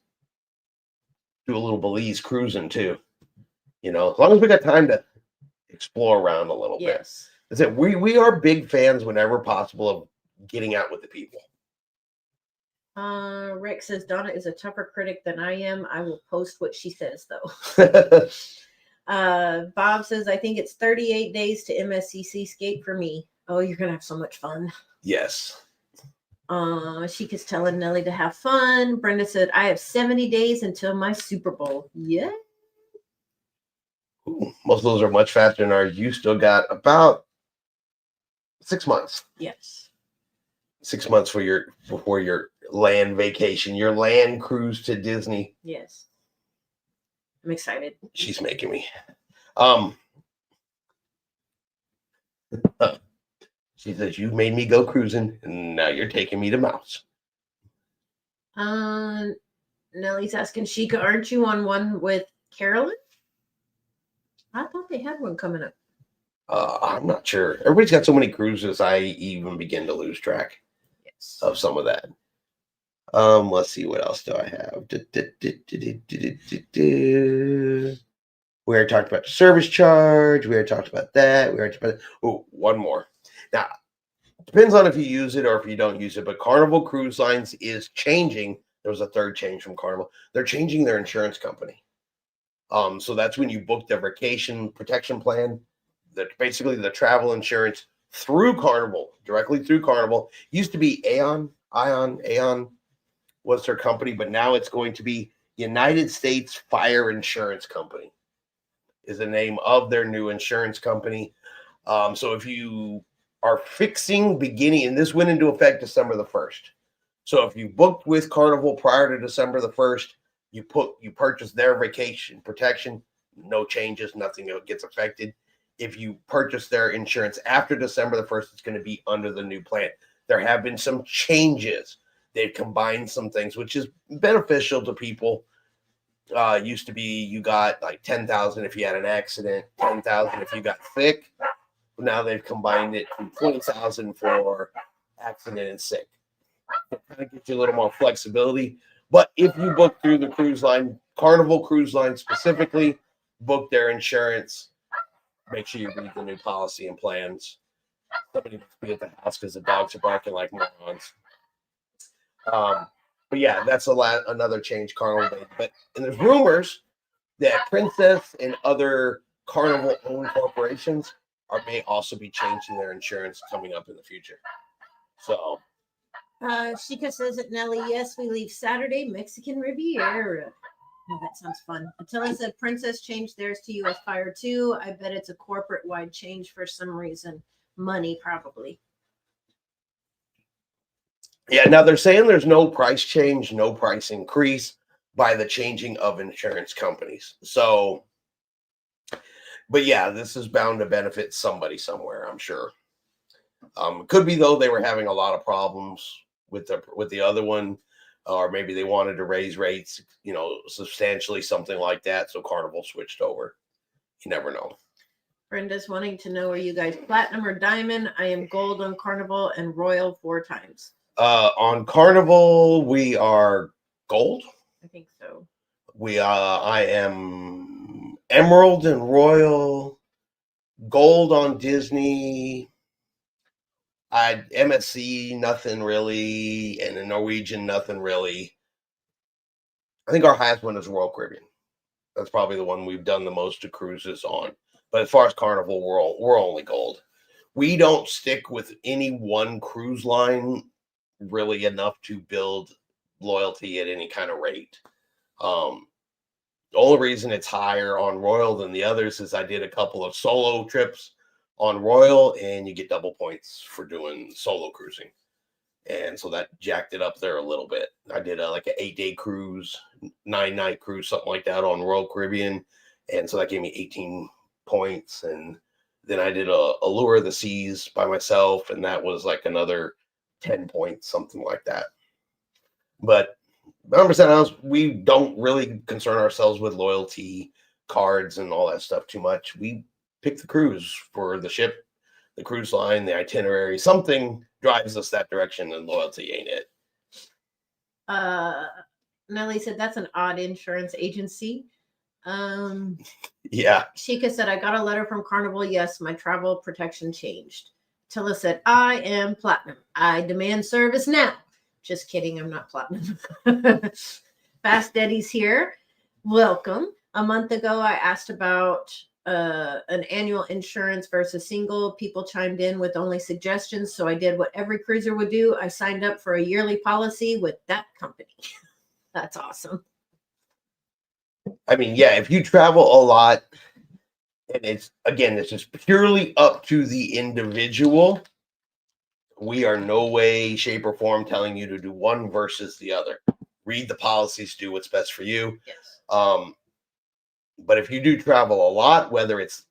do a little Belize cruising too. As long as we got time to explore around a little bit. Yes. That's it. We are big fans whenever possible of getting out with the people. Rick says Donna is a tougher critic than I am. I will post what she says though. Bob says, I think it's 38 days to MSCC skate for me. Oh, you're gonna have so much fun. Yes. Sheikah's telling Nellie to have fun. Brenda said, I have 70 days until my Super Bowl. Yeah. Ooh, most of those are much faster than ours. You still got about 6 months. Yes. 6 months before your land vacation, your land cruise to Disney. Yes. I'm excited. She's making me. She says, you made me go cruising, and now you're taking me to Mouse. Nellie's asking Sheikah, aren't you on one with Carolyn? I thought they had one coming up. I'm not sure. Everybody's got so many cruises, I even begin to lose track. of some of that. Let's see, what else do I have? We already talked about the service charge. We already talked about that. We already talked about, oh, one more. Now, depends on if you use it or if you don't use it, but Carnival Cruise Lines is changing. There was a third change from Carnival. They're changing their insurance company. So that's when you book their vacation protection plan, that basically the travel insurance through Carnival, directly through Carnival. Used to be Aon was their company, but now it's going to be United States Fire Insurance Company is the name of their new insurance company. So if you are fixing beginning, and this went into effect December the 1st. So if you booked with Carnival prior to December the 1st, you purchase their vacation protection, no changes, nothing gets affected. If you purchase their insurance after December the 1st, it's going to be under the new plan. There have been some changes. They've combined some things, which is beneficial to people. Used to be you got like 10,000 if you had an accident, 10,000 if you got sick. Now they've combined it to 20,000 for accident and sick. It kind of gives you a little more flexibility. But if you book through the cruise line, Carnival Cruise Line specifically, book their insurance. Make sure you read the new policy and plans. Somebody must be at the house because the dogs are barking like morons. But yeah, that's another change Carnival made. But and there's rumors that Princess and other Carnival-owned corporations may also be changing their insurance coming up in the future. So Shika says it, Nelly. Yes, we leave Saturday, Mexican Riviera. Oh, that sounds fun. Attila said Princess changed theirs to US Fire too. I bet it's a corporate-wide change for some reason. Money, probably. Yeah, now they're saying there's no price change, no price increase by the changing of insurance companies. So, but yeah, this is bound to benefit somebody somewhere, I'm sure. Could be though they were having a lot of problems with the other one, or maybe they wanted to raise rates, substantially, something like that. So Carnival switched over. You never know. Brenda's wanting to know, are you guys platinum or diamond? I am gold on Carnival and royal 4 times. On Carnival, we are gold. I think so. I am emerald and royal, gold on Disney. MSC, nothing really, and in Norwegian, nothing really. I think our highest one is Royal Caribbean. That's probably the one we've done the most of cruises on. But as far as Carnival, we're only gold. We don't stick with any one cruise line really enough to build loyalty at any kind of rate. The only reason it's higher on Royal than the others is I did a couple of solo trips on Royal, and you get double points for doing solo cruising. And so that jacked it up there a little bit. I did like an 8-day cruise, 9-night cruise, something like that on Royal Caribbean. And so that gave me 18 points. And then I did a Allure of the Seas by myself, and that was like another 10 points, something like that. But 100% honest, we don't really concern ourselves with loyalty cards and all that stuff too much. We pick the cruise for the ship, the cruise line, the itinerary. Something drives us that direction, and loyalty ain't it. Nelly said that's an odd insurance agency. Yeah. Shika said, I got a letter from Carnival. Yes, my travel protection changed. Tilla said, I am platinum. I demand service now. Just kidding. I'm not platinum. Fast Eddie's here. Welcome. A month ago, I asked about an annual insurance versus single. People chimed in with only suggestions. So I did what every cruiser would do. I signed up for a yearly policy with that company. That's awesome. I mean, yeah, if you travel a lot, and it's just purely up to the individual. We are no way, shape, or form telling you to do one versus the other. Read the policies, do what's best for you. Yes. But if you do travel a lot, whether it's,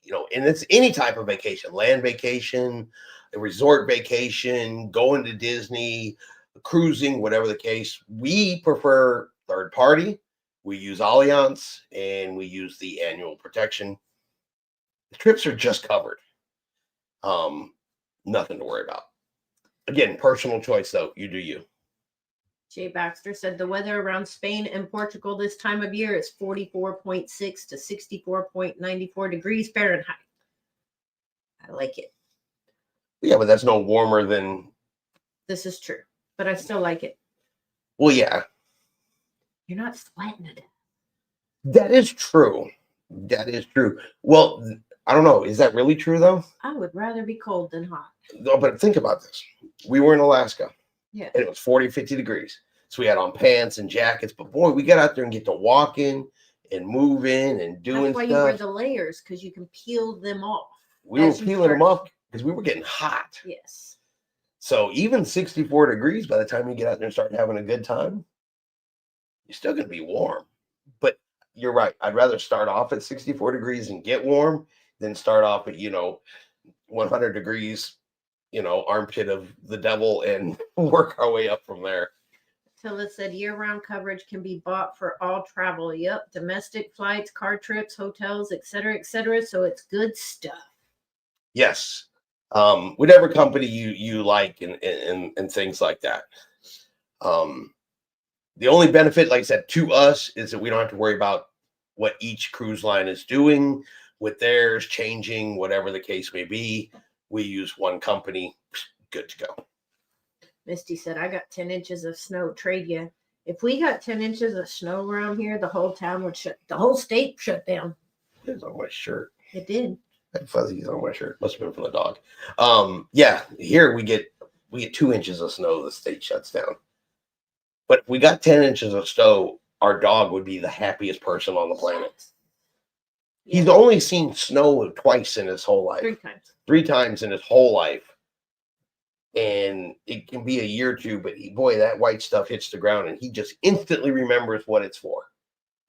and it's any type of vacation, land vacation, a resort vacation, going to Disney, cruising, whatever the case, we prefer third party. We use Allianz, and we use the annual protection. The trips are just covered. Nothing to worry about. Again, personal choice though. You do you. Jay Baxter said the weather around Spain and Portugal this time of year is 44.6 to 64.94 degrees Fahrenheit. I like it. Yeah, but that's no warmer than. This is true, but I still like it. Well, yeah, You're not sweating it. that is true. That is true. Well, I don't know. Is that really true though? I would rather be cold than hot. No, but think about this. We were in Alaska Yeah. and it was 40, 50 degrees. So we had on pants and jackets, but boy, we got out there and get to walking and moving and doing That's why you wear stuff. the layers, because you can peel them off. We were as you peeling them start- off because we were getting hot. Yes. So even 64 degrees, by the time you get out there and start having a good time, you're still going to be warm. But you're right. I'd rather start off at 64 degrees and get warm than start off at, 100 degrees, armpit of the devil and work our way up from there. Tilla said year-round coverage can be bought for all travel. Yep. Domestic flights, car trips, hotels, et cetera, et cetera. So it's good stuff. Yes. Whatever company you like and things like that. The only benefit, like I said, to us is that we don't have to worry about what each cruise line is doing with theirs, changing, whatever the case may be. We use one company, good to go. Misty said, I got 10 inches of snow. Trade you. If we got 10 inches of snow around here, the whole town would the whole state shut down. It's on my shirt. It did. That fuzzy's on my shirt. Must have been from the dog. Yeah, here we get 2 inches of snow, the state shuts down. But if we got 10 inches of snow, our dog would be the happiest person on the planet. Yeah. He's only seen snow twice in his whole life. 3 times. 3 times in his whole life. And it can be a year or two, but boy, that white stuff hits the ground and he just instantly remembers what it's for.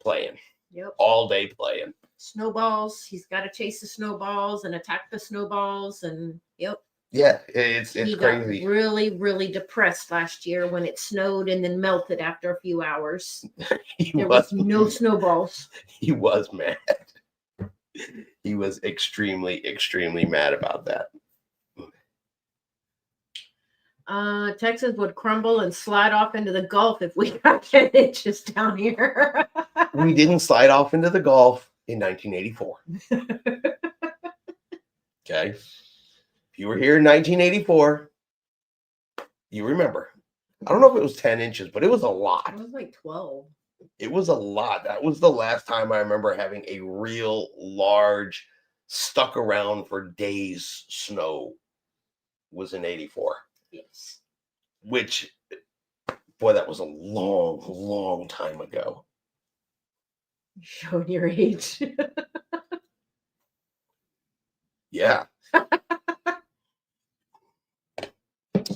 Playing. Yep. All day playing. Snowballs. He's got to chase the snowballs and attack the snowballs. And yep. Yeah, it's He crazy. got really, really depressed last year when it snowed and then melted after a few hours. There was no snowballs. He was mad. He was extremely, extremely mad about that. Texas would crumble and slide off into the Gulf if we got 10 inches down here. We didn't slide off into the Gulf in 1984. Okay. If you were here in 1984, you remember. I don't know if it was 10 inches, but it was a lot. It was like 12. It was a lot. That was the last time I remember having a real large, stuck around for days snow was in 84. Yes. Which, boy, that was a long, long time ago. Showing your age. Yeah.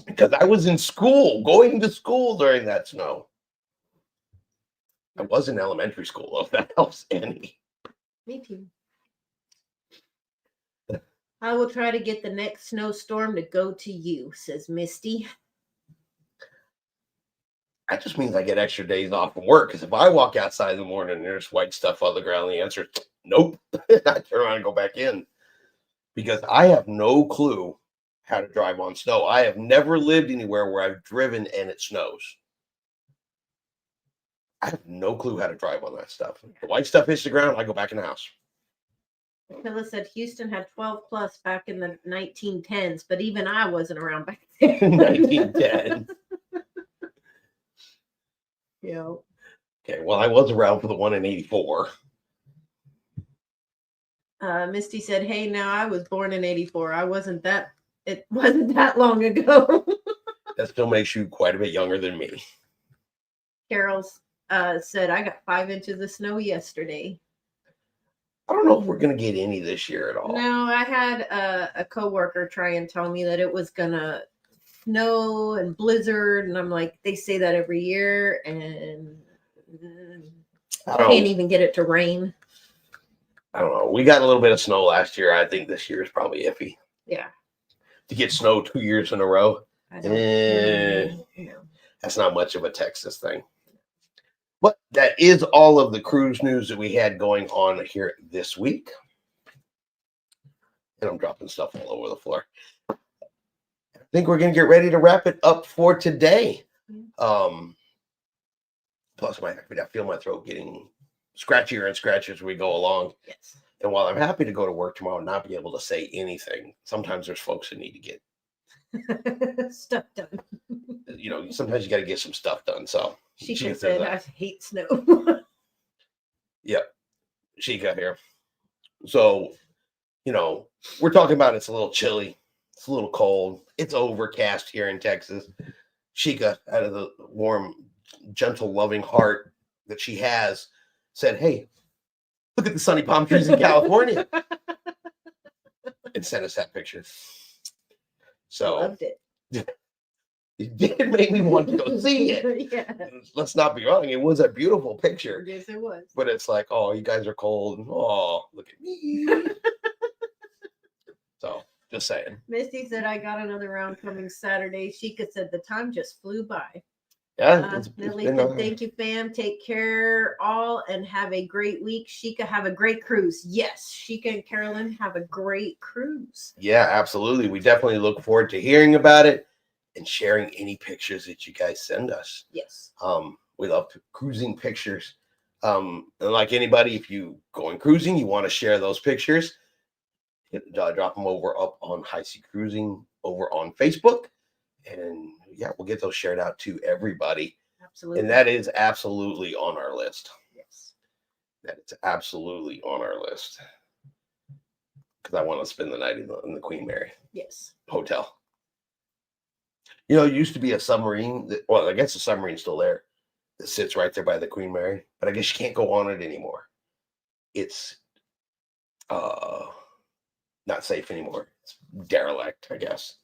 Because I was in school, going to school during that snow. I was in elementary school, though, if that helps any. Me too. I will try to get the next snowstorm to go to you, says Misty. That just means I get extra days off from work. Because if I walk outside in the morning and there's white stuff on the ground, the answer is nope. I turn around and go back in. Because I have no clue how to drive on snow. I have never lived anywhere where I've driven and it snows. I have no clue how to drive on that stuff. The white stuff hits the ground, I go back in the house. Phyllis said Houston had 12 plus back in the 1910s, but even I wasn't around back then. 1910. Yeah. Okay, well, I was around for the one in 84. Misty said, hey, now I was born in 84. It wasn't that long ago. That still makes you quite a bit younger than me. Carol's said, I got 5 inches of snow yesterday. I don't know if we're going to get any this year at all. No, I had a coworker try and tell me that it was going to snow and blizzard. And I'm like, they say that every year. And I can't even get it to rain. I don't know. We got a little bit of snow last year. I think this year is probably iffy. Yeah. To get snow 2 years in a row, I don't know. That's not much of a Texas thing. But that is all of the cruise news that we had going on here this week. And I'm dropping stuff all over the floor. think we're gonna get ready to wrap it up for today. Plus, I feel my throat getting scratchier and scratchier as we go along. Yes. And while I'm happy to go to work tomorrow and not be able to say anything, sometimes there's folks that need to get Stuff done. Sometimes you got to get some stuff done. So She said, "I hate snow." Yep, Sheikah here. So, we're talking about it's a little chilly, it's a little cold, it's overcast here in Texas. Sheikah, out of the warm, gentle, loving heart that she has, said, "Hey, look at the sunny palm trees in California," and sent us that picture. So Loved it. It did make me want to go see it. Yeah. Let's not be wrong. It was a beautiful picture. Yes, it was. But it's like, oh, you guys are cold. Oh, look at me. So, just saying. Misty said, "I got another round coming Saturday." Sheikah said, "The time just flew by." Yeah. Lily said, "Thank you, fam. Take care all and have a great week." Sheikah, have a great cruise. Yes, Sheikah and Carolyn have a great cruise. Yeah, absolutely. We definitely look forward to hearing about it and sharing any pictures that you guys send us. Yes. We love cruising pictures. And like anybody, if you going cruising, you want to share those pictures, drop them up on High Sea Cruising over on Facebook. And yeah, we'll get those shared out to everybody. Absolutely. And that is absolutely on our list. Yes. That is absolutely on our list. Because I want to spend the night in the Queen Mary Yes. Hotel. It used to be a submarine. I guess the submarine's still there. That sits right there by the Queen Mary. But I guess you can't go on it anymore. It's not safe anymore. It's derelict, I guess.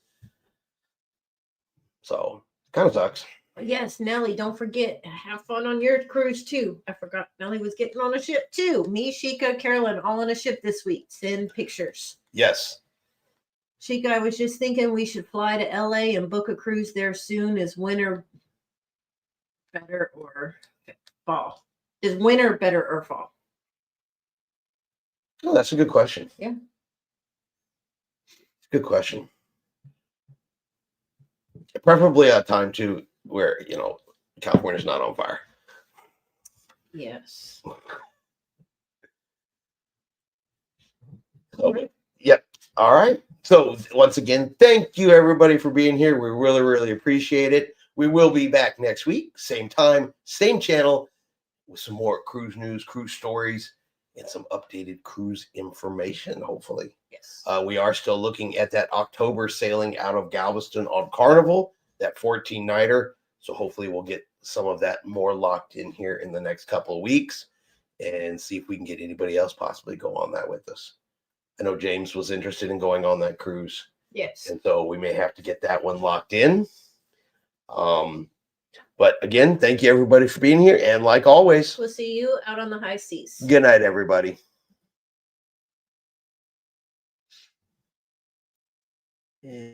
So, kind of sucks. Yes, Nellie, don't forget, have fun on your cruise too. I forgot Nellie was getting on a ship too. Me, Sheikah, Carolyn, all on a ship this week. Send pictures. Yes. Sheikah, I was just thinking we should fly to LA and book a cruise there soon. Is winter better or fall? Is winter better or fall? Oh, that's a good question. Yeah. Good question. Preferably at a time too where, California's not on fire. Yes. So, yep. All right. So once again, thank you everybody for being here. We really, really appreciate it. We will be back next week, same time, same channel, with some more cruise news, cruise stories, and some updated cruise information, hopefully. Yes. We are still looking at that October sailing out of Galveston on Carnival, that 14-nighter. So hopefully we'll get some of that more locked in here in the next couple of weeks and see if we can get anybody else possibly go on that with us. I know James was interested in going on that cruise. Yes. And so we may have to get that one locked in. But again, thank you everybody for being here. And like always, We'll see you out on the high seas. good night, everybody. Yeah.